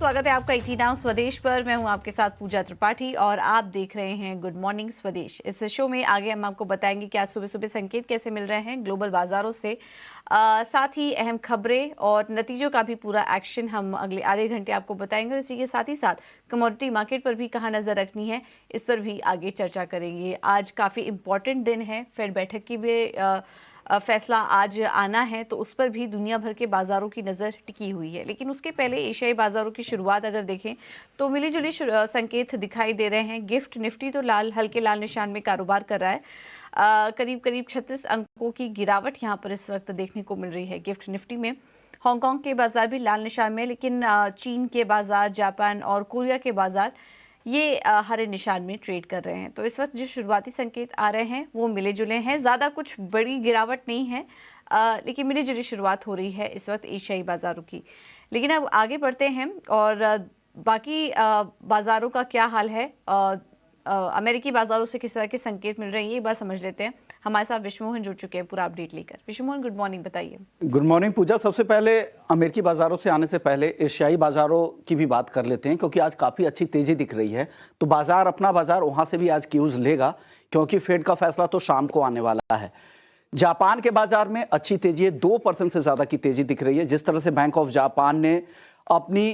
स्वागत है आपका 89 स्वदेश पर। मैं हूं आपके साथ पूजा त्रिपाठी और आप देख रहे हैं गुड मॉर्निंग स्वदेश। इस शो में आगे हम आपको बताएंगे कि आज सुबह सुबह संकेत कैसे मिल रहे हैं ग्लोबल बाजारों से, साथ ही अहम खबरें और नतीजों का भी पूरा एक्शन हम अगले आधे घंटे आपको बताएंगे। और इसी के साथ ही साथ कमोडिटी मार्केट पर भी कहाँ नजर रखनी है, इस पर भी आगे चर्चा करेंगे। आज काफ़ी इंपॉर्टेंट दिन है, फेड बैठक की भी फैसला आज आना है, तो उस पर भी दुनिया भर के बाजारों की नज़र टिकी हुई है। लेकिन उसके पहले एशियाई बाजारों की शुरुआत अगर देखें तो मिली जुली संकेत दिखाई दे रहे हैं। गिफ्ट निफ्टी तो हल्के लाल निशान में कारोबार कर रहा है। करीब करीब 36 अंकों की गिरावट यहाँ पर इस वक्त देखने को मिल रही है गिफ्ट निफ्टी में। हांगकांग के बाजार भी लाल निशान में, लेकिन चीन के बाजार, जापान और कोरिया के बाजार ये हरे निशान में ट्रेड कर रहे हैं। तो इस वक्त जो शुरुआती संकेत आ रहे हैं वो मिले जुले हैं, ज़्यादा कुछ बड़ी गिरावट नहीं है, लेकिन मिली जुली शुरुआत हो रही है इस वक्त एशियाई बाजारों की। लेकिन अब आगे बढ़ते हैं और बाकी बाजारों का क्या हाल है, अमेरिकी बाजारों से किस तरह के संकेत मिल रहे हैं, ये एक बार समझ लेते हैं। हमारे साथ विश्वमोहन जुड़ चुके हैं पूरा अपडेट लेकर। विश्वमोहन, गुड मॉर्निंग, बताइए। गुड मॉर्निंग पूजा। सबसे पहले अमेरिकी बाजारों से आने से पहले एशियाई बाजारों की भी बात कर लेते हैं, क्योंकि आज काफ़ी अच्छी तेज़ी दिख रही है। तो अपना बाजार वहाँ से भी आज क्यूज लेगा, क्योंकि फेड का फैसला तो शाम को आने वाला है। जापान के बाजार में अच्छी तेजी है, 2% से ज़्यादा की तेज़ी दिख रही है। जिस तरह से बैंक ऑफ जापान ने अपनी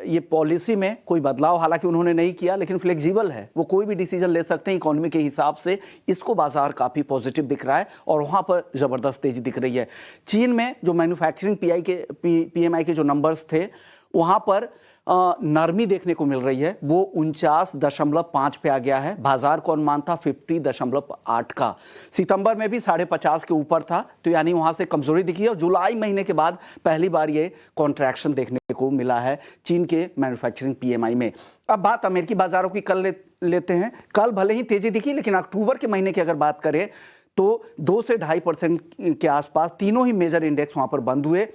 ये पॉलिसी में कोई बदलाव हालांकि उन्होंने नहीं किया, लेकिन फ्लेक्सिबल है, वो कोई भी डिसीजन ले सकते हैं इकोनॉमी के हिसाब से। इसको बाजार काफ़ी पॉजिटिव दिख रहा है और वहाँ पर ज़बरदस्त तेज़ी दिख रही है। चीन में जो मैन्युफैक्चरिंग PMI के जो नंबर्स थे, वहाँ पर नरमी देखने को मिल रही है। वो 49.5 पे आ गया है। बाजार का अनुमान था 50.8 का। सितंबर में भी 50.5 के ऊपर था, तो यानी वहाँ से कमजोरी दिखी है। और जुलाई महीने के बाद पहली बार ये कॉन्ट्रैक्शन देखने को मिला है चीन के मैन्युफैक्चरिंग PMI में। अब बात अमेरिकी बाजारों की कर लेते हैं। कल भले ही तेजी दिखी, लेकिन अक्टूबर के महीने की अगर बात करें तो 2 से 2.5% के आसपास तीनों ही मेजर इंडेक्स वहाँ पर बंद हुए।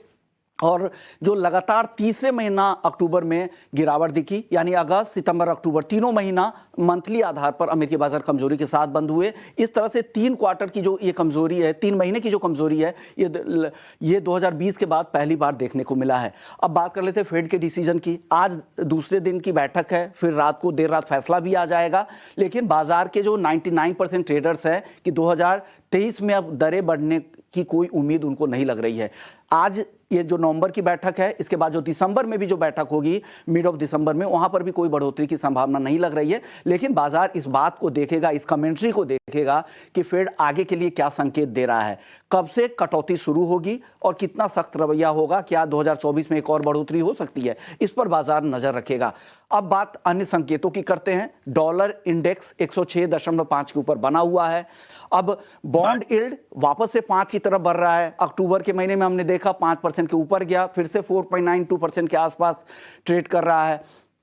और जो लगातार तीसरे महीना अक्टूबर में गिरावट दिखी, यानी अगस्त, सितंबर, अक्टूबर तीनों महीना मंथली आधार पर अमेरिकी बाजार कमजोरी के साथ बंद हुए। इस तरह से 3 क्वार्टर की जो ये कमजोरी है, 3 महीने की जो कमजोरी है, ये 2020 के बाद पहली बार देखने को मिला है। अब बात कर लेते हैं फेड के डिसीजन की। आज दूसरे दिन की बैठक है, फिर रात को देर रात फैसला भी आ जाएगा। लेकिन बाजार के जो 99% ट्रेडर्स हैं कि 2023 में अब दरें बढ़ने की कोई उम्मीद उनको नहीं लग रही है। आज ये जो नवंबर की बैठक है, इसके बाद जो दिसंबर में भी जो बैठक होगी, मिड ऑफ दिसंबर में, वहां पर भी कोई बढ़ोतरी की संभावना नहीं लग रही है। लेकिन बाजार इस बात को देखेगा, इस कमेंट्री को देखेगा कि फेड आगे के लिए क्या संकेत दे रहा है, कब से कटौती शुरू होगी और कितना सख्त रवैया होगा। क्या 2024 में एक और बढ़ोतरी हो सकती है, इस पर बाजार नजर रखेगा। अब बात अन्य संकेतों की करते हैं। डॉलर इंडेक्स 106.5 के ऊपर बना हुआ है। अब बॉन्ड यील्ड वापस से 5 की तरफ बढ़ रहा है। अक्टूबर के महीने में हमने देखा 5% के ऊपर गया, फिर से 4.92% के आसपास ट्रेड कर रहा है।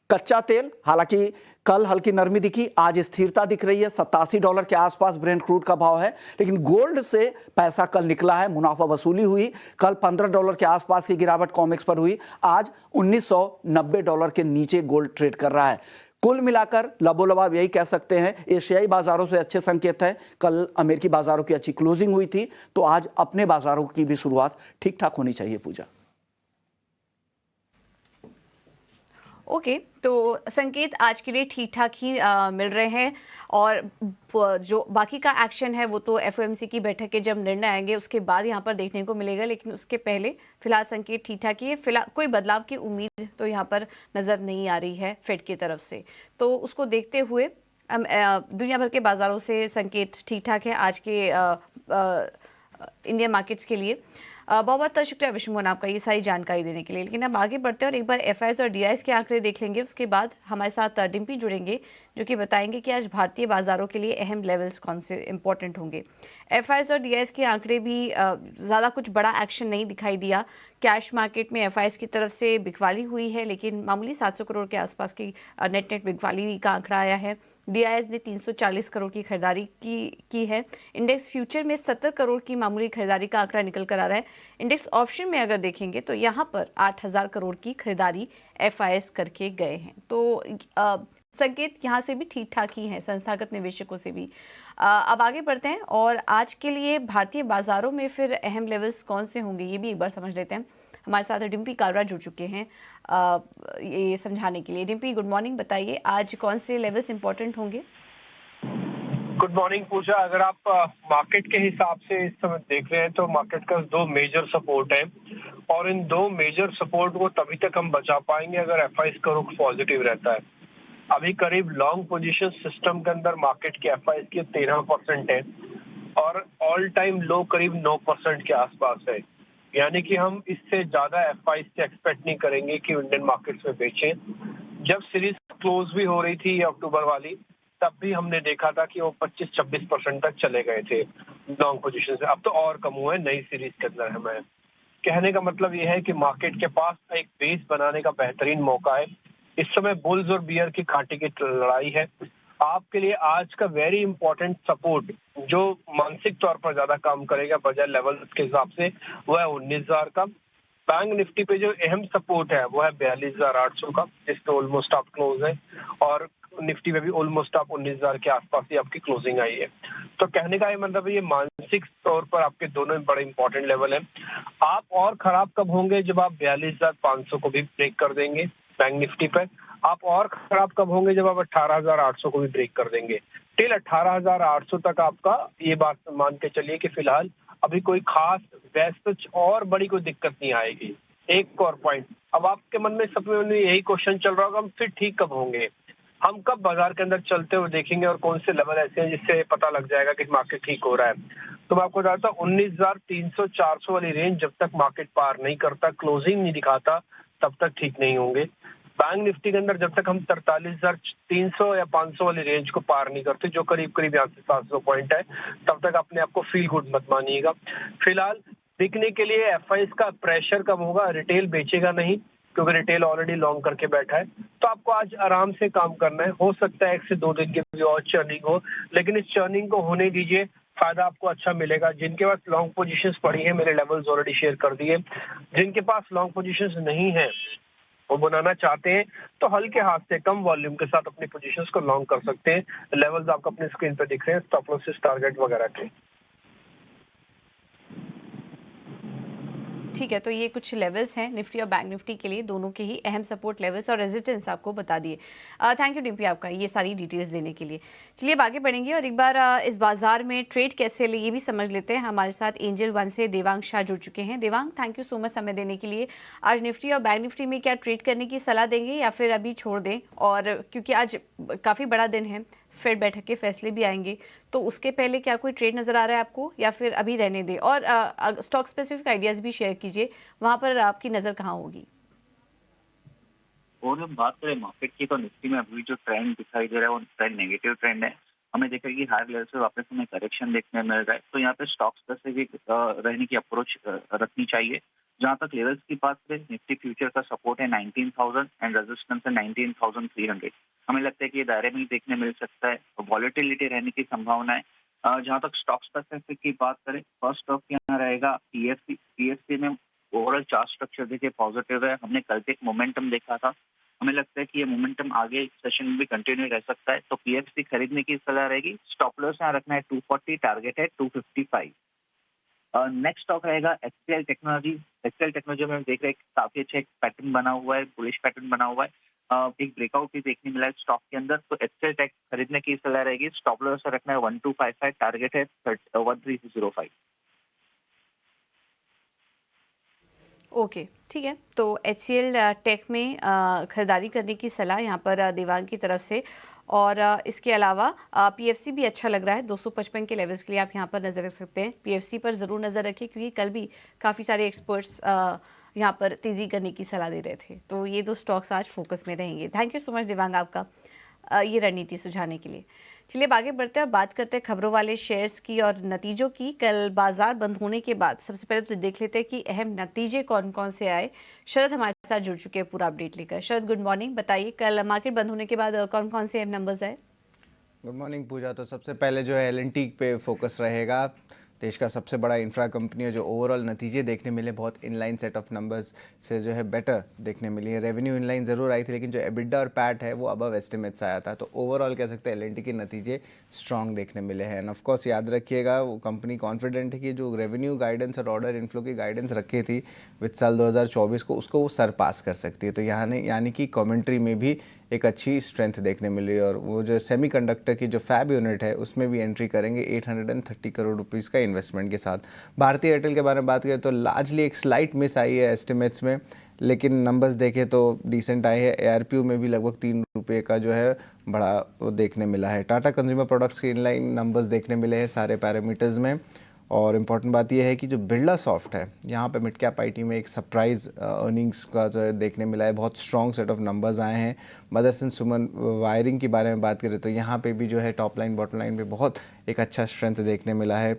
कच्चा तेल, हालांकि कल हल्की नरमी दिखी, आज स्थिरता दिख रही है। $87 के आसपास ब्रेंट क्रूड का भाव है। लेकिन गोल्ड से पैसा कल निकला है, मुनाफा वसूली हुई। कल $15 के आसपास की गिरावट कॉमेक्स पर हुई। आज $1990 के नीचे गोल्ड ट्रेड कर रहा है। कुल मिलाकर लबोलबाब यही कह सकते हैं, एशियाई बाजारों से अच्छे संकेत है। कल अमेरिकी बाजारों की अच्छी क्लोजिंग हुई थी, तो आज अपने बाजारों की भी शुरुआत ठीक ठाक होनी चाहिए पूजा। ओके, तो संकेत आज के लिए ठीक ठाक ही मिल रहे हैं। और जो बाकी का एक्शन है वो तो FOMC की बैठक के जब निर्णय आएंगे उसके बाद यहाँ पर देखने को मिलेगा। लेकिन उसके पहले फिलहाल संकेत ठीक ठाक ही है। फिलहाल कोई बदलाव की उम्मीद तो यहाँ पर नज़र नहीं आ रही है फेड की तरफ से। तो उसको देखते हुए दुनिया भर के बाज़ारों से संकेत ठीक ठाक है आज के इंडियन मार्केट्स के लिए। बहुत बहुत शुक्रिया विश्वमोहन आपका ये सारी जानकारी देने के लिए। लेकिन अब आगे बढ़ते हैं और एक बार FIs और DIs के आंकड़े देख लेंगे। उसके बाद हमारे साथ डिम्पी जुड़ेंगे, जो कि बताएंगे कि आज भारतीय बाजारों के लिए अहम लेवल्स कौन से इंपॉर्टेंट होंगे। FIs और DIs के आंकड़े भी ज़्यादा कुछ बड़ा एक्शन नहीं दिखाई दिया। कैश मार्केट में FIs की तरफ से बिकवाली हुई है, लेकिन मामूली 700 करोड़ के आसपास की नेट बिकवाली का आंकड़ा आया है। DIs ने 340 करोड़ की खरीदारी की है। इंडेक्स फ्यूचर में 70 करोड़ की मामूली खरीदारी का आंकड़ा निकल कर आ रहा है। इंडेक्स ऑप्शन में अगर देखेंगे तो यहाँ पर 8,000 करोड़ की खरीदारी FIs करके गए हैं। तो संकेत यहाँ से भी ठीक ठाक ही हैं, संस्थागत निवेशकों से भी। अब आगे बढ़ते हैं और आज के लिए भारतीय बाजारों में फिर अहम लेवल्स कौन से होंगे ये भी एक बार समझ लेते हैं। हमारे साथ डिम्पी कालरा जुड़ चुके हैं ये समझाने के लिए। डिम्पी, गुड मॉर्निंग, बताइए आज कौन से लेवल्स इंपॉर्टेंट होंगे? गुड मॉर्निंग पूजा। अगर आप मार्केट के हिसाब से इस समय देख रहे हैं तो मार्केट का 2 मेजर सपोर्ट है और इन 2 मेजर सपोर्ट को तभी तक हम बचा पाएंगे अगर एफआईज का रुख पॉजिटिव रहता है। अभी करीब लॉन्ग पोजीशन सिस्टम के अंदर मार्केट की एफआईज की 13% है और ऑल टाइम लो करीब 9% के आसपास है। यानी कि हम इससे ज्यादा एफआईज से एक्सपेक्ट नहीं करेंगे कि इंडियन मार्केट्स में बेचें। जब सीरीज क्लोज भी हो रही थी अक्टूबर वाली, तब भी हमने देखा था कि वो 25-26% तक चले गए थे लॉन्ग पोजीशन से। अब तो और कम हुए नई सीरीज के अंदर। हमें कहने का मतलब ये है कि मार्केट के पास एक बेस बनाने का बेहतरीन मौका है। इस समय बुल्स और बियर की कांटे की लड़ाई है। आपके लिए आज का वेरी इंपॉर्टेंट सपोर्ट जो मानसिक तौर पर ज्यादा काम करेगा बजाय लेवल के हिसाब से, वो है 19,000 का। बैंक निफ्टी पे जो अहम सपोर्ट है वो है 42,800 का, जिसपे ऑलमोस्ट आप क्लोज है, और निफ्टी में भी ऑलमोस्ट आप 19,000 के आसपास ही आपकी क्लोजिंग आई है। तो कहने का ये मतलब ये मानसिक तौर पर आपके दोनों बड़े इंपॉर्टेंट लेवल है। आप और खराब कब होंगे? जब आप 42,500 को भी ब्रेक कर देंगे बैंक निफ्टी पर। आप और खराब कब होंगे? जब आप 18,800 को भी ब्रेक कर देंगे। टिल 18,800 तक आपका ये बात मान के चलिए कि फिलहाल अभी कोई खास वैसे और बड़ी कोई दिक्कत नहीं आएगी। एक और पॉइंट, अब आपके मन में सबसे पहले यही क्वेश्चन चल रहा होगा, हम फिर ठीक कब होंगे? हम कब बाजार के अंदर चलते हुए देखेंगे और कौन से लेवल ऐसे हैं जिससे पता लग जाएगा कि मार्केट ठीक हो रहा है? तो मैं आपको बताता हूँ, 19,300-400 वाली रेंज जब तक मार्केट पार नहीं करता, क्लोजिंग नहीं दिखाता, तब तक ठीक नहीं होंगे। बैंक निफ्टी के अंदर जब तक हम 43,300 या 500 वाली रेंज को पार नहीं करते, जो करीब करीब यहाँ से 700 पॉइंट है, तब तक अपने आप को फील गुड मत मानिएगा। फिलहाल बिकने के लिए एफआईज का प्रेशर कब होगा? रिटेल बेचेगा नहीं, क्योंकि रिटेल ऑलरेडी लॉन्ग करके बैठा है। तो आपको आज आराम से काम करना है। हो सकता है 1 से 2 दिन की और चर्निंग हो, लेकिन इस चर्निंग को होने दीजिए, फायदा आपको अच्छा मिलेगा। जिनके पास लॉन्ग पोजीशंस पड़ी है, मेरे लेवल्स ऑलरेडी शेयर कर दिए। जिनके पास लॉन्ग पोजीशंस नहीं है, वो बनाना चाहते हैं, तो हल्के हाथ से कम वॉल्यूम के साथ अपनी पोजीशंस को लॉन्ग कर सकते हैं। लेवल्स आपको अपने स्क्रीन पे दिख रहे हैं, स्टॉप लॉसेस, टारगेट वगैरह के। ठीक है, तो ये कुछ लेवल्स हैं निफ्टी और बैंक निफ्टी के लिए, दोनों के ही अहम सपोर्ट लेवल्स और रेजिस्टेंस आपको बता दिए। थैंक यू डिम्पी आपका ये सारी डिटेल्स देने के लिए। चलिए अब आगे बढ़ेंगे और एक बार इस बाजार में ट्रेड कैसे ले ये भी समझ लेते हैं। हमारे साथ एंजल वन से देवांग शाह जुड़ चुके हैं। Devang, thank you so much समय देने के लिए। आज निफ्टी और बैंक निफ्टी में क्या ट्रेड करने की सलाह देंगे या फिर अभी छोड़ दें? और क्योंकि आज काफ़ी बड़ा दिन है, फेड बैठक के फैसले भी आएंगे, तो उसके पहले क्या कोई ट्रेड नजर आ रहा है आपको या फिर अभी रहने दें? और स्टॉक स्पेसिफिक आइडियाज भी शेयर कीजिए, वहां पर आपकी नजर कहाँ होगी? और हम बात करें मार्केट की, तो निफ्टी में अभी जो ट्रेंड दिखाई दे रहा है वो ट्रेंड नेगेटिव ट्रेंड है। हमें देखा कि हायर लेवल से वापस हमें करेक्शन देखने मिल रहा है, तो यहाँ पे स्टॉक स्पेसिफिक रहने की अप्रोच रखनी चाहिए। जहां तक लेवल्स की बात करें, निफ्टी फ्यूचर का सपोर्ट है 19,000 एंड रेजिस्टेंस है 19,300। हमें लगता है कि ये दायरे में ही देखने मिल सकता है, वॉलेटिलिटी रहने की संभावना है। जहां तक स्टॉक स्पेसिफिक की बात करें, फर्स्ट स्टॉक यहाँ रहेगा पीएफसी। पीएफसी में ओवरऑल चार्ट स्ट्रक्चर देखिए पॉजिटिव है। हमने कल एक मोमेंटम देखा था, हमें लगता है कि ये मोमेंटम आगे सेशन में भी कंटिन्यू रह सकता है, तो पीएफसी खरीदने की सलाह रहेगी। स्टॉप लॉस यहाँ रखना है 240, टारगेट है 255। नेक्स्ट स्टॉक रहेगा एचसीएल टेक्नोलॉजी। एचसीएल टेक्नोलॉजी में हम देख रहे हैं काफी अच्छा एक पैटर्न बना हुआ है, बुलिश पैटर्न बना हुआ है। एक ब्रेकआउट भी देखने मिला है स्टॉक के अंदर, तो एचसीएल टेक खरीदने की सलाह रहेगी। स्टॉप लॉस रखना है 1255, टारगेट है 1305। ओके, ठीक है, तो HCL टेक में खरीदारी करने की सलाह यहाँ पर देवांग की तरफ से। और इसके अलावा PFC भी अच्छा लग रहा है, 255 के लेवल्स के लिए आप यहाँ पर नज़र रख सकते हैं। PFC पर ज़रूर नज़र रखें, क्योंकि कल भी काफ़ी सारे एक्सपर्ट्स यहाँ पर तेज़ी करने की सलाह दे रहे थे, तो ये 2 स्टॉक्स आज फोकस में रहेंगे। Thank you so much Devang आपका ये रणनीति सुझाने के लिए। चलिए अब आगे बढ़ते हैं और बात करते हैं खबरों वाले शेयर्स की और नतीजों की। कल बाजार बंद होने के बाद सबसे पहले तो देख लेते हैं कि अहम नतीजे कौन कौन से आए। शरद हमारे साथ जुड़ चुके हैं पूरा अपडेट लेकर। शरद, गुड मॉर्निंग, बताइए कल मार्केट बंद होने के बाद कौन कौन से अहम नंबर्स आए? गुड मॉर्निंग पूजा। तो सबसे पहले जो है L&T पे फोकस रहेगा। देश का सबसे बड़ा इंफ्रा कंपनी है, जो ओवरऑल नतीजे देखने मिले बहुत इनलाइन सेट ऑफ नंबर्स से जो है बेटर देखने मिली है। रेवेन्यू इनलाइन ज़रूर आई थी, लेकिन जो एबिडा और पैट है वो अबव एस्टिमेट्स आया था। तो ओवरऑल कह सकते हैं एल&टी के नतीजे स्ट्रॉन्ग देखने मिले हैं। एंड ऑफ कोर्स याद रखिएगा, वो कंपनी कॉन्फिडेंट है कि जो रेवेन्यू गाइडेंस और ऑर्डर इनफ्लो की गाइडेंस रखी थी वित्त साल 2024 को, उसको वो सरपास कर सकती है। तो यानी कि कमेंट्री में भी एक अच्छी स्ट्रेंथ देखने मिल रही है। और वो जो सेमीकंडक्टर की जो फैब यूनिट है उसमें भी एंट्री करेंगे 830 करोड़ रुपीस का इन्वेस्टमेंट के साथ। भारतीय एयरटेल के बारे में बात करें तो लार्जली एक स्लाइट मिस आई है एस्टिमेट्स में, लेकिन नंबर्स देखें तो डिसेंट आए हैं। ARPU में भी लगभग 3 रुपये का जो है बड़ा वो देखने मिला है। टाटा कंज्यूमर प्रोडक्ट्स के इनलाइन नंबर्स देखने मिले हैं सारे पैरामीटर्स में। और इम्पॉर्टेंट बात यह है कि जो बिरला सॉफ्ट है, यहाँ पे मिड कैप आईटी में एक सरप्राइज अर्निंग्स का जो है देखने मिला है। बहुत स्ट्रॉन्ग सेट ऑफ नंबर्स आए हैं। मदरसन सुमन वायरिंग के बारे में बात करें तो यहाँ पे भी जो है टॉप लाइन बॉटम लाइन पे बहुत एक अच्छा स्ट्रेंथ देखने मिला है।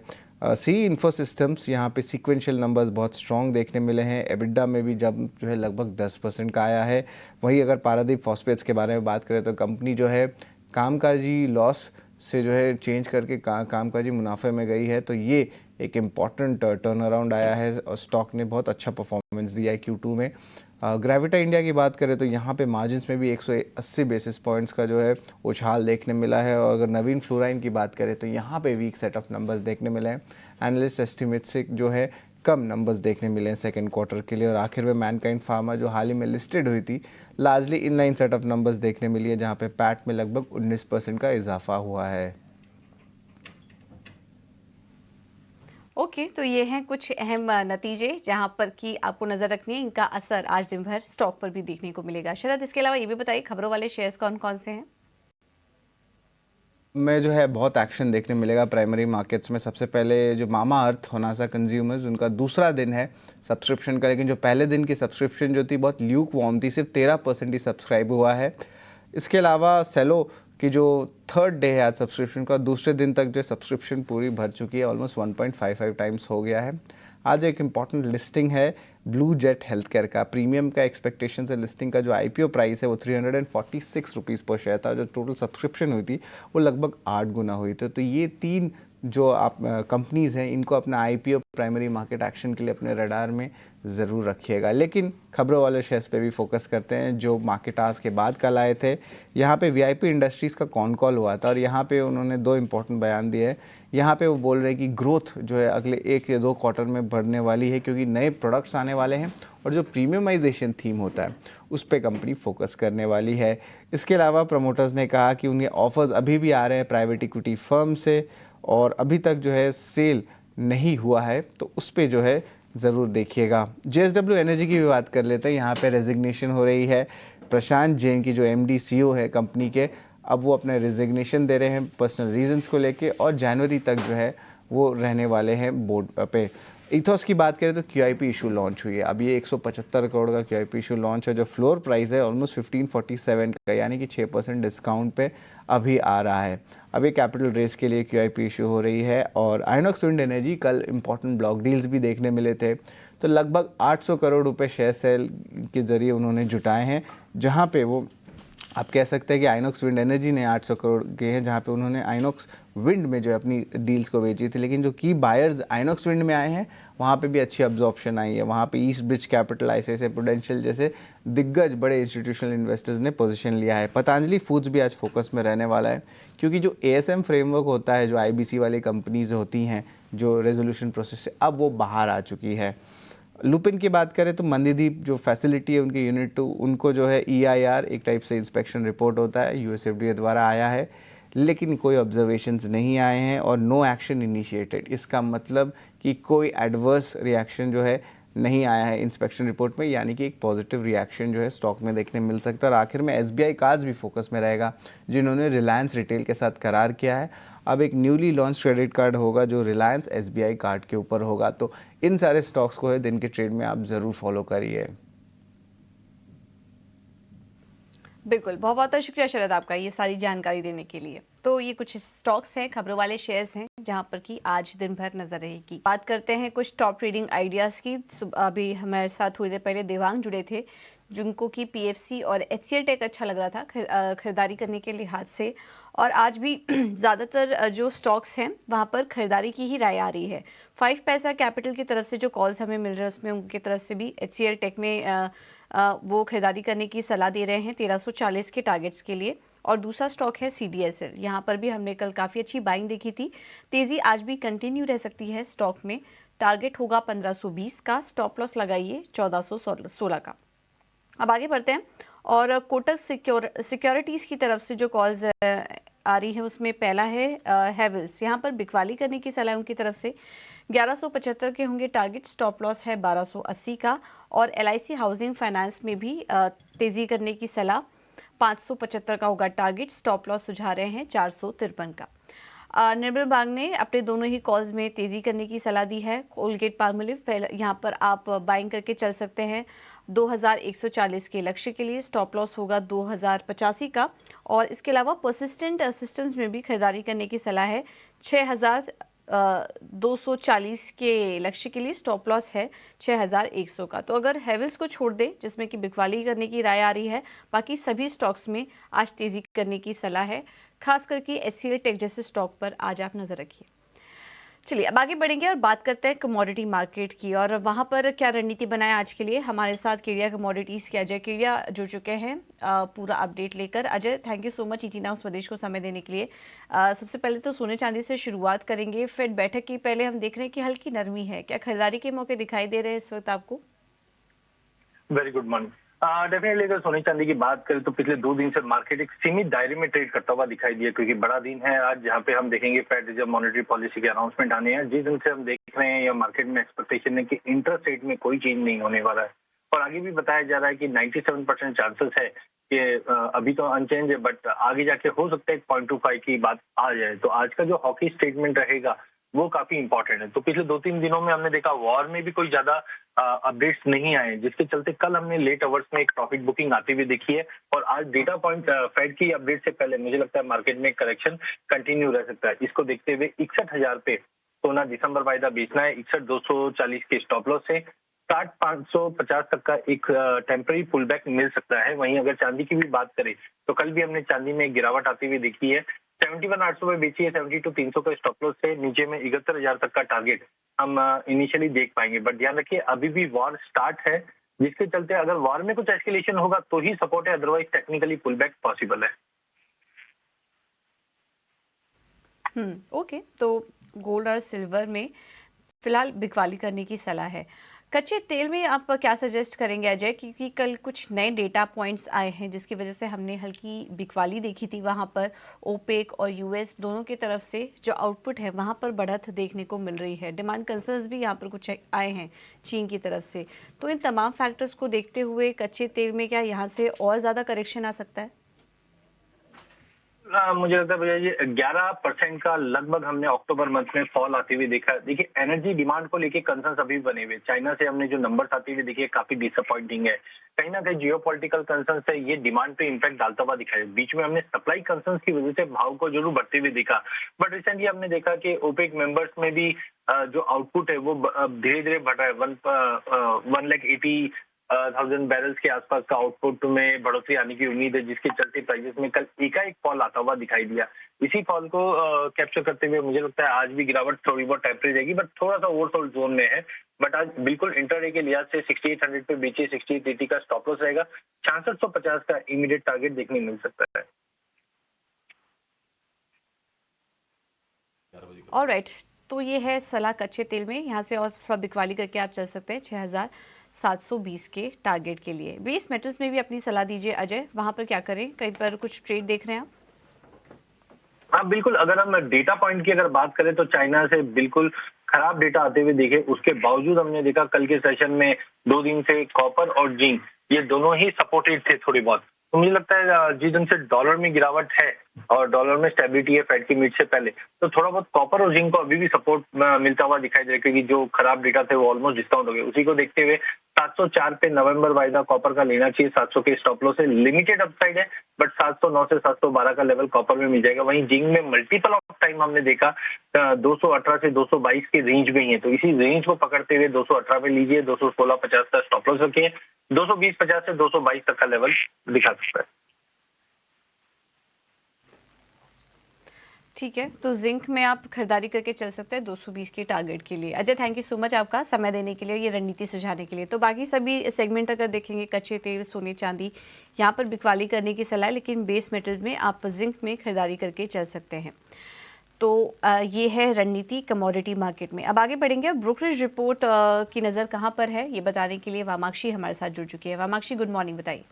सी इंफो सिस्टम्स, यहाँ पे सीक्वेंशियल नंबर्स बहुत स्ट्रॉन्ग देखने मिले हैं। एबिडा में भी जब जो है लगभग 10% का आया है। वहीं अगर पारादीप फॉस्फेट्स के बारे में बात करें तो कंपनी जो है कामकाजी लॉस से जो है चेंज करके कामकाजी मुनाफे में गई है। तो ये एक इम्पॉर्टेंट टर्न अराउंड आया है और स्टॉक ने बहुत अच्छा परफॉर्मेंस दिया है Q2 में। ग्रेविटा इंडिया की बात करें तो यहाँ पे मार्जिन्स में भी 180 बेसिस पॉइंट्स का जो है उछाल देखने मिला है। और अगर नवीन फ्लोराइन की बात करें तो यहाँ पे वीक सेट ऑफ नंबर्स देखने मिले हैं। एनालिस्ट एस्टिमेट से जो है कम नंबर्स देखने मिले हैं सेकंड क्वार्टर के लिए। और आखिर में मैनकाइंड फार्मा जो हाल ही में लिस्टेड हुई थी, largely inline set of numbers देखने मिली है, जहाँ पे पैट में लगभग 19% का इजाफा हुआ है। ओके, तो ये हैं कुछ अहम नतीजे जहां पर कि आपको नजर रखनी है। इनका असर आज दिन भर स्टॉक पर भी देखने को मिलेगा। शरद, इसके अलावा ये भी बताइए खबरों वाले शेयर्स कौन कौन से हैं? में जो है बहुत एक्शन देखने मिलेगा प्राइमरी मार्केट्स में। सबसे पहले जो मामा अर्थ होनासा कंज्यूमर्स, उनका दूसरा दिन है सब्सक्रिप्शन का, लेकिन जो पहले दिन की सब्सक्रिप्शन जो थी बहुत ल्यूक वार्म थी, सिर्फ 13% ही सब्सक्राइब हुआ है। इसके अलावा सेलो की जो थर्ड डे है आज सब्सक्रिप्शन का, दूसरे दिन तक जो सब्सक्रिप्शन पूरी भर चुकी है, ऑलमोस्ट 1.55 टाइम्स हो गया है। आज एक इम्पॉर्टेंट लिस्टिंग है ब्लू जेट हेल्थ केयर का। प्रीमियम का एक्सपेक्टेशन से लिस्टिंग का जो IPO प्राइस है वो 346 रुपीज़ पर शेयर था। जो टोटल सब्सक्रिप्शन हुई थी वो लगभग 8 गुना हुई थी। तो ये 3 जो आप कंपनीज़ हैं, इनको अपना IPO प्राइमरी मार्केट एक्शन के लिए अपने रडार में ज़रूर रखिएगा। लेकिन खबरों वाले शेयर्स पे भी फोकस करते हैं जो मार्केट आवर्स के बाद कल आए थे। यहाँ पे VIP इंडस्ट्रीज़ का कॉन कॉल हुआ था और यहाँ पे उन्होंने 2 इंपॉर्टेंट बयान दिए हैं। यहाँ पे वो बोल रहे हैं कि ग्रोथ जो है अगले 1 या 2 क्वार्टर में बढ़ने वाली है, क्योंकि नए प्रोडक्ट्स आने वाले हैं और जो प्रीमियमाइजेशन थीम होता है उस पर कंपनी फोकस करने वाली है। इसके अलावा प्रमोटर्स ने कहा कि उन्हें ऑफर्स अभी भी आ रहे हैं प्राइवेट इक्विटी फर्म से और अभी तक जो है सेल नहीं हुआ है, तो उस पर जो है ज़रूर देखिएगा। JSW एनर्जी की भी बात कर लेते हैं। यहाँ पे रेजिग्नेशन हो रही है। प्रशांत जैन की जो MD CEO है कंपनी के, अब वो अपने रेजिग्नेशन दे रहे हैं पर्सनल रीजंस को लेके और जनवरी तक जो है वो रहने वाले हैं बोर्ड पे। इथोस की बात करें तो QIP इशू लॉन्च हुई है। अब ये 175 करोड़ का QIP इशू लॉन्च है, जो फ्लोर प्राइस है ऑलमोस्ट 1547 का, यानी कि 6% डिस्काउंट पे अभी आ रहा है। अब ये कैपिटल रेस के लिए QIP इशू हो रही है। और आइनॉक्स विंड एनर्जी, कल इंपॉर्टेंट ब्लॉक डील्स भी देखने मिले थे, तो लगभग 800 करोड़ रुपए शेयर सेल के जरिए उन्होंने जुटाए हैं, जहाँ पे वो आप कह सकते हैं कि आइनॉक्स विंड एनर्जी ने 800 करोड़ के हैं, जहाँ पे उन्होंने आइनॉक्स विंड में जो है अपनी डील्स को बेची थी। लेकिन जो की बायर्स आइनॉक्स विंड में आए हैं वहाँ पे भी अच्छी अब्जॉर्प्शन आई है। वहाँ पे east bridge capital, ICICI prudential जैसे दिग्गज बड़े इंस्टीट्यूशनल इन्वेस्टर्स ने पोजीशन लिया है। पतंजलि फूड्स भी आज फोकस में रहने वाला है, क्योंकि जो ASM फ्रेमवर्क होता है, जो IBC वाली कंपनीज होती हैं जो रेजोल्यूशन प्रोसेस से, अब वो बाहर आ चुकी है। लुपिन की बात करें तो मंदीदीप जो फैसिलिटी है उनके यूनिट 2, उनको जो है EIR एक टाइप से इंस्पेक्शन रिपोर्ट होता है, USFDA द्वारा आया है, लेकिन कोई ऑब्जर्वेशंस नहीं आए हैं और नो एक्शन इनिशिएटेड। इसका मतलब कि कोई एडवर्स रिएक्शन जो है नहीं आया है इंस्पेक्शन रिपोर्ट में, यानी कि एक पॉजिटिव रिएक्शन जो है स्टॉक में देखने मिल सकता है। और आखिर में SBI कार्ड्स भी फोकस में रहेगा, जिन्होंने रिलायंस रिटेल के साथ करार किया है। अब एक न्यूली लॉन्च क्रेडिट कार्ड होगा जो रिलायंस SBI कार्ड के ऊपर होगा। तो इन सारे स्टॉक्स को है दिन के ट्रेड में आप ज़रूर फॉलो करिए। बिल्कुल, बहुत बहुत शुक्रिया शरद आपका ये सारी जानकारी देने के लिए। तो ये कुछ स्टॉक्स हैं, खबरों वाले शेयर्स हैं, जहां पर कि आज दिन भर नजर रहेगी। बात करते हैं कुछ टॉप ट्रेडिंग आइडियाज़ की। अभी हमारे साथ थोड़ी देर पहले देवांग जुड़े थे, जिनको कि पीएफसी और एचसीएल टेक अच्छा लग रहा था खरीदारी करने के लिहाज से। और आज भी ज़्यादातर जो स्टॉक्स हैं वहाँ पर खरीदारी की ही राय आ रही है। 5 पैसा कैपिटल की तरफ से जो कॉल्स हमें मिल रहे हैं उसमें उनकी तरफ से भी एचसीएल टेक में वो खरीदारी करने की सलाह दे रहे हैं 1340 के टारगेट्स के लिए। और दूसरा स्टॉक है सीडीएसएल, यहाँ पर भी हमने कल काफ़ी अच्छी बाइंग देखी थी। तेज़ी आज भी कंटिन्यू रह सकती है स्टॉक में। टारगेट होगा 1520 का, स्टॉप लॉस लगाइए 1416 का। अब आगे बढ़ते हैं और कोटक सिक्योरिटीज़ की तरफ से जो कॉल्स आ रही है उसमें पहला है हैवेल्स। यहाँ पर बिकवाली करने की सलाह उनकी तरफ से 1175 के होंगे टारगेट, स्टॉप लॉस है 1280 का। और एलआईसी हाउसिंग फाइनेंस में भी तेज़ी करने की सलाह 575 का होगा टारगेट, स्टॉप लॉस सुझा रहे हैं 453 का। निर्मल बाग ने अपने दोनों ही कॉल्स में तेज़ी करने की सलाह दी है। कोलगेट पाल्मोलिव यहाँ पर आप बाइंग करके चल सकते हैं 2140 के लक्ष्य के लिए, स्टॉप लॉस होगा 2085 का। और इसके अलावा परसिस्टेंट सिस्टम्स में भी खरीदारी करने की सलाह है 6240 के लक्ष्य के लिए, स्टॉप लॉस है 6100 का। तो अगर हैवेल्स को छोड़ दें जिसमें कि बिकवाली करने की राय आ रही है, बाकी सभी स्टॉक्स में आज तेज़ी करने की सलाह है, खास करके एचसीएल टेक जैसे स्टॉक पर आज आप नजर रखिए। चलिए अब आगे बढ़ेंगे और बात करते हैं कमोडिटी मार्केट की और वहां पर क्या रणनीति बनाए आज के लिए। हमारे साथ केडिया कमोडिटीज के अजय केडिया जुड़ चुके हैं पूरा अपडेट लेकर। Ajay, thank you so much ET now स्वदेश को समय देने के लिए। सबसे पहले तो सोने चांदी से शुरुआत करेंगे। फेड बैठक की पहले हम देख रहे हैं कि हल्की नरमी है, क्या खरीदारी के मौके दिखाई दे रहे हैं इस वक्त आपको? Very good morning. डेफिनेटली अगर सोने चांदी की बात करें तो पिछले 2 दिन से मार्केट एक सीमित दायरे में ट्रेड करता हुआ दिखाई दिया, क्योंकि बड़ा दिन है आज जहां पे हम देखेंगे फेड रिजर्व मॉनेटरी पॉलिसी के अनाउंसमेंट आने हैं। जिस दिन से हम देख रहे हैं या मार्केट में एक्सपेक्टेशन है कि इंटरेस्ट रेट में कोई चेंज नहीं होने वाला है। और आगे भी बताया जा रहा है कि 97% चांसेस है कि अभी तो अनचेंज है, बट आगे जाके हो सकता है 0.25 की बात आ जाए। तो आज का जो हॉकी स्टेटमेंट रहेगा वो काफी इंपॉर्टेंट है। तो पिछले 2-3 दिनों में हमने देखा वॉर में भी कोई ज्यादा अपडेट्स नहीं आए, जिसके चलते कल हमने लेट आवर्स में एक प्रॉफिट बुकिंग आती हुई देखी है। और आज डेटा पॉइंट फेड की अपडेट से पहले मुझे लगता है मार्केट में करेक्शन कंटिन्यू रह सकता है। इसको देखते हुए 61,000 पे सोना दिसंबर वायदा बेचना है 61,240 के स्टॉप लॉस से। 60,550 तक का एक टेम्पररी पुल बैक मिल सकता है। वहीं अगर चांदी की भी बात करें तो कल भी हमने चांदी में एक गिरावट आती हुई देखी है। 71,800 पे बेची है, 72,300 का स्टॉप लॉस से नीचे में 71,000 तक का टारगेट हम इनिशियली देख पाएंगे। बट ध्यान रखिए अभी भी वॉर स्टार्ट है, जिसके चलते अगर वॉर में कुछ एस्केलेशन होगा तो ही सपोर्ट है, otherwise technically pull back possible है। ओके, तो गोल्ड और सिल्वर में फिलहाल बिकवाली करने की सलाह है। कच्चे तेल में आप क्या सजेस्ट करेंगे अजय, क्योंकि कल कुछ नए डेटा पॉइंट्स आए हैं जिसकी वजह से हमने हल्की बिकवाली देखी थी। वहां पर ओपेक और यूएस दोनों की तरफ से जो आउटपुट है वहां पर बढ़त देखने को मिल रही है। डिमांड कंसर्न्स भी यहाँ पर कुछ आए हैं चीन की तरफ से। तो इन तमाम फैक्टर्स को देखते हुए कच्चे तेल में क्या यहाँ से और ज़्यादा करेक्शन आ सकता है? मुझे लगता है भैया ये 11% का लगभग हमने अक्टूबर मंथ में फॉल आते हुए देखा। देखिए एनर्जी डिमांड को लेके कंसर्न्स अभी बने हुए। चाइना से हमने जो नंबर्स आते हुए देखे काफी डिसअपॉइंटिंग है। कहीं ना कहीं जियोपॉलिटिकल कंसर्न्स है, ये डिमांड पे इम्पैक्ट डालता हुआ दिखाई। बीच में हमने सप्लाई कंसर्न्स की वजह से भाव को जरूर बढ़ते हुए देखा, बट रिसेंटली हमने देखा कि ओपेक मेंबर्स में भी जो आउटपुट है वो धीरे धीरे बढ़ रहा है। 1,80,000 बैरल्स के आसपास का आउटपुट में बढ़ोतरी आने की उम्मीद है, जिसके चलते प्राइसेस में कल एकाएक फॉल आता हुआ दिखाई दिया। इसी फॉल को कैप्चर करते हुए मुझे लगता है आज भी गिरावट थोड़ी बहुत टेम्परेरी रहेगी, बट थोड़ा सा ओवरसोल्ड जोन में है। बट आज बिल्कुल इंटरडे के लिहाज से 6800 पे बेचे, 6880 का स्टॉप लॉस रहेगा। 6650 का इमीडिएट टारगेट देखने मिल सकता है। ऑलराइट, तो ये है सलाह कच्चे तेल में। यहाँ से और थोड़ा बिकवाली करके आप चल सकते हैं 6720 के टारगेट के लिए। बेस मेटल्स में भी अपनी सलाह दीजिए अजय, वहां पर क्या करें? कहीं पर कुछ ट्रेड देख रहे हैं आप? हाँ बिल्कुल, अगर हम डेटा पॉइंट की अगर बात करें तो चाइना से बिल्कुल खराब डेटा आते हुए देखे, उसके बावजूद हमने देखा कल के सेशन में 2 दिन से कॉपर और जिंक ये दोनों ही सपोर्टेड थे थोड़ी बहुत। तो मुझे लगता है जिस दिन से डॉलर में गिरावट है और डॉलर में स्टेबिलिटी है फेड की मीट से पहले, तो थोड़ा बहुत कॉपर और जिंक को अभी भी सपोर्ट मिलता हुआ दिखाई दे रहा है, क्योंकि जो खराब डेटा थे वो ऑलमोस्ट डिस्काउंट हो गए। उसी को देखते हुए 704 पे नवंबर वायदा कॉपर का लेना चाहिए, 700 के स्टॉप लॉस है, लिमिटेड अपसाइड है, बट 709 से 712 का लेवल कॉपर में मिल जाएगा। वहीं जिंक में मल्टीपल ऑफ टाइम हमने देखा 218 से 222 के रेंज में ही है, तो इसी रेंज को पकड़ते हुए 218 पे लीजिए, 216.50 का स्टॉप लॉस रखिए, 220.50 से 222 तक का लेवल दिखा सकता है। ठीक है, तो जिंक में आप खरीदारी करके चल सकते हैं 220 के टारगेट के लिए। Ajay, thank you so much आपका समय देने के लिए, ये रणनीति सुझाने के लिए। तो बाकी सभी सेगमेंट अगर देखेंगे, कच्चे तेल, सोने चांदी, यहाँ पर बिकवाली करने की सलाह, लेकिन बेस मेटल्स में आप जिंक में खरीदारी करके चल सकते हैं। तो ये है रणनीति कमोडिटी मार्केट में। अब आगे बढ़ेंगे। ब्रोकरेज रिपोर्ट की नज़र कहाँ पर है ये बताने के लिए वामाक्षी हमारे साथ जुड़ चुकी है। वामाक्षी, गुड मॉर्निंग, बताइए।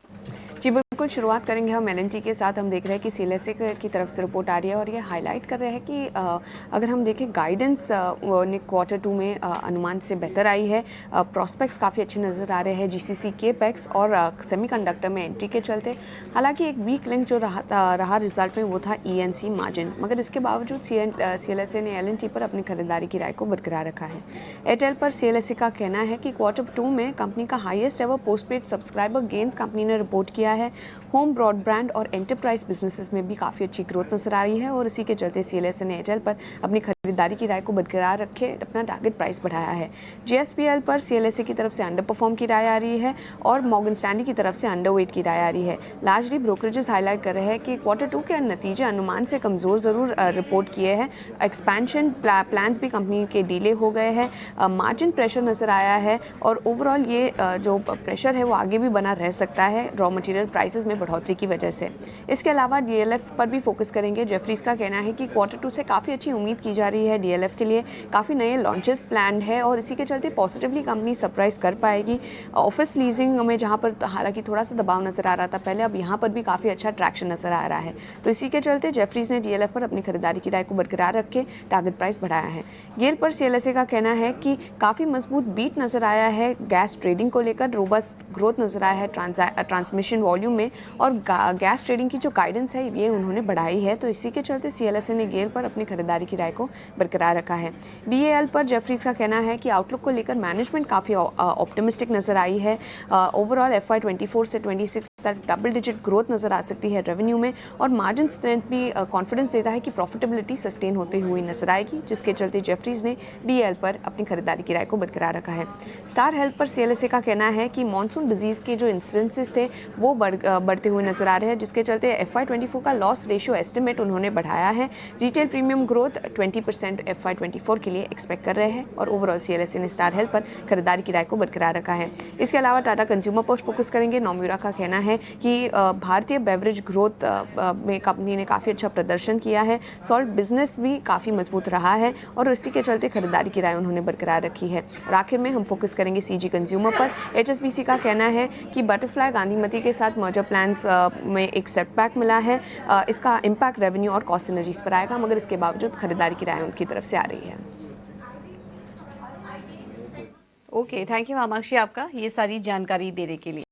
जी बिल्कुल, शुरुआत करेंगे हम एलएनटी के साथ। हम देख रहे हैं कि सीएलएसए की तरफ से रिपोर्ट आ रही है और ये हाईलाइट कर रहे हैं कि अगर हम देखें गाइडेंस क्वार्टर 2 में अनुमान से बेहतर आई है। प्रॉस्पेक्ट्स काफ़ी अच्छे नज़र आ रहे हैं जीसीसी, केपेक्स और सेमीकंडक्टर में एंट्री के चलते। हालांकि एक वीक लिंक जो रहा रिजल्ट में वो था ईएनसी मार्जिन, मगर इसके बावजूद सीएलएसए ने एलएनटी पर अपनी खरीदारी की राय को बरकरार रखा है। एयरटेल पर सीएलएसए का कहना है कि क्वार्टर 2 में कंपनी का highest ever postpaid subscriber gains company ने रिपोर्ट किया है। होम ब्रॉडबैंड और एंटरप्राइज बिजनेसेस में भी काफ़ी अच्छी ग्रोथ नजर आ रही है और इसी के चलते सीएलएसए ने एयरटेल पर अपनी खरीदारी की राय को बरकरार रखे अपना टारगेट प्राइस बढ़ाया है। जीएसपीएल पर सीएलएसए की तरफ से अंडर परफॉर्म की राय आ रही है और मॉर्गन स्टैनली की तरफ से अंडरवेट की राय आ रही है। लार्जली ब्रोकरेजेस हाईलाइट कर रहे हैं कि क्वार्टर 2 के नतीजे अनुमान से कमज़ोर ज़रूर रिपोर्ट किए हैं। एक्सपेंशन प्लान्स भी कंपनी के डिले हो गए हैं, मार्जिन प्रेशर नज़र आया है और ओवरऑल ये जो प्रेशर है वो आगे भी बना रह सकता है रॉ मटेरियल प्राइसेस में बढ़ोतरी की वजह से। इसके अलावा डीएलएफ पर भी फोकस करेंगे। जेफरीज का कहना है कि क्वार्टर 2 से काफ़ी अच्छी उम्मीद की जा रही है डीएलएफ के लिए, काफ़ी नए लॉन्चेस प्लान्ड है और इसी के चलते पॉजिटिवली कंपनी सरप्राइज कर पाएगी। ऑफिस लीजिंग में जहाँ पर हालांकि थोड़ा सा दबाव नजर आ रहा था पहले, अब यहाँ पर भी काफ़ी अच्छा ट्रैक्शन नजर आ रहा है, तो इसी के चलते जेफरीज ने डीएलएफ पर अपनी खरीदारी की राय को बरकरार रखे टारगेट प्राइस बढ़ाया है। गेल पर सीएलएसए का कहना है कि काफ़ी मजबूत बीट नजर आया है गैस ट्रेडिंग को लेकर, रोबस्ट ग्रोथ नजर आया है ट्रांसमिशन वॉल्यूम में और गैस ट्रेडिंग की जो गाइडेंस है ये उन्होंने बढ़ाई है, तो इसी के चलते सीएलएसए ने गेल पर अपनी खरीदारी की राय को बरकरार रखा है। बीएएल पर जेफरीज का कहना है कि आउटलुक को लेकर मैनेजमेंट काफ़ी ऑप्टिमिस्टिक नजर आई है। ओवरऑल FY 24 से 26 तक डबल डिजिट ग्रोथ नजर आ सकती है रेवेन्यू में और मार्जिन स्ट्रेंथ भी कॉन्फिडेंस देता है कि प्रॉफिटेबिलिटी सस्टेन होते हुए नजर आएगी, जिसके चलते जेफरीज ने बीएल पर अपनी खरीदारी की राय को बरकरार रखा है। स्टार हेल्थ पर सीएलएसए का कहना है कि मॉनसून डिजीज के जो इंसिडेंसेस थे वो बढ़ते हुए नजर आ रहे हैं, जिसके चलते FY 24 का लॉस रेशियो एस्टिमेट उन्होंने बढ़ाया है। रिटेल प्रीमियम ग्रोथ 20% FY 24 के लिए एक्सपेक्ट कर रहे हैं और ओवरऑल सीएलएसए ने स्टार हेल्थ पर खरीदारी की राय को बरकरार रखा है। इसके अलावा टाटा कंज्यूमर पर फोकस करेंगे। नोम्यूरा का कहना है कि भारतीय बेवरेज ग्रोथ में कंपनी ने काफ़ी अच्छा प्रदर्शन किया है। सॉल्ट बिजनेस भी काफ़ी मजबूत रहा है और इसी के चलते खरीदारी की राय उन्होंने बरकरार रखी है। और आखिर में हम फोकस करेंगे सीजी कंज्यूमर पर। HSBC का कहना है कि बटरफ्लाई गांधीमती के साथ मर्जर प्लान्स में एक सेटबैक मिला है, इसका इम्पैक्ट रेवेन्यू और कॉस्ट सिनर्जीज पर आएगा, मगर इसके बावजूद खरीदारी की राय उनकी तरफ से आ रही है। ओके, थैंक यू वामाक्षी आपका ये सारी जानकारी देने के लिए।